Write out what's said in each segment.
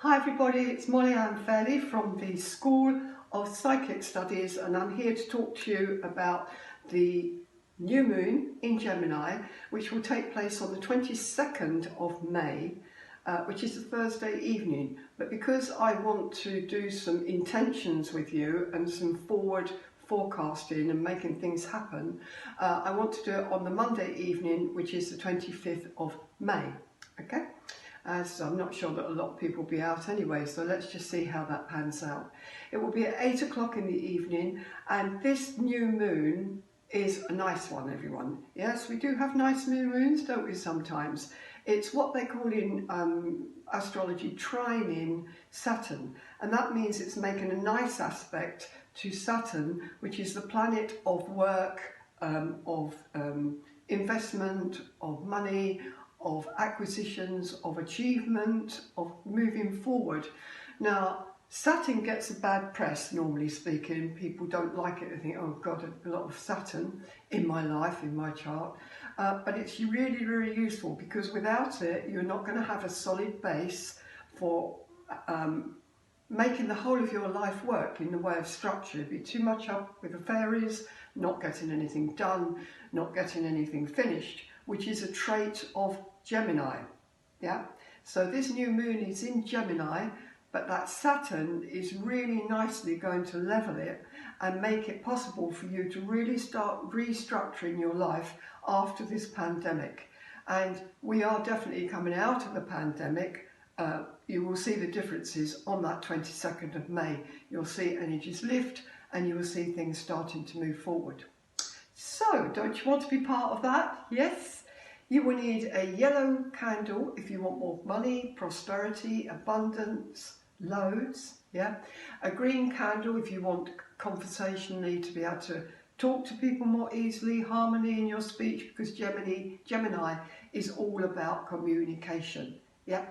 Hi everybody, it's Molly Ann Fairley from the School of Psychic Studies, and I'm here to talk to you about the new moon in Gemini, which will take place on the 22nd of May, which is a Thursday evening. But because I want to do some intentions with you and some forward forecasting and making things happen, I want to do it on the Monday evening, which is the 25th of May. Okay? As I'm not sure that a lot of people will be out anyway, so let's just see how that pans out. It will be at 8 o'clock in the evening, and this new moon is a nice one, everyone. Yes, we do have nice new moons, don't we, sometimes? It's what they call in astrology trining Saturn, and that means it's making a nice aspect to Saturn, which is the planet of work, of investment, of money, of acquisitions, of achievement, of moving forward. Now, Saturn gets a bad press, normally speaking. People don't like it. They think, oh God, a lot of Saturn in my life, in my chart. But it's really, really useful, because without it, you're not going to have a solid base for making the whole of your life work in the way of structure. It'd be too much up with the fairies, not getting anything done, not getting anything finished, which is a trait of Gemini. Yeah. So this new moon is in Gemini, but that Saturn is really nicely going to level it and make it possible for you to really start restructuring your life after this pandemic. And we are definitely coming out of the pandemic. You will see the differences on that 22nd of May. You'll see energies lift, and you will see things starting to move forward. So, don't you want to be part of that? Yes? You will need a yellow candle if you want more money, prosperity, abundance, loads. Yeah? A green candle if you want conversationally to be able to talk to people more easily, harmony in your speech, because Gemini is all about communication. Yeah?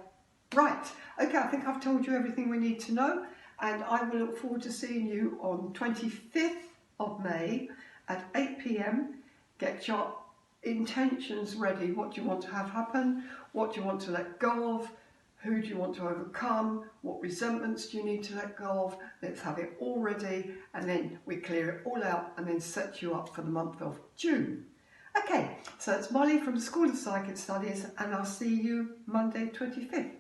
Right. Okay, I think I've told you everything we need to know, and I will look forward to seeing you on 25th of May at 8 p.m. Get your intentions ready. What do you want to have happen? What do you want to let go of? Who do you want to overcome? What resentments do you need to let go of? Let's have it all ready, and then we clear it all out and then set you up for the month of June. Okay, so it's Molly from the School of Psychic Studies, and I'll see you Monday 25th.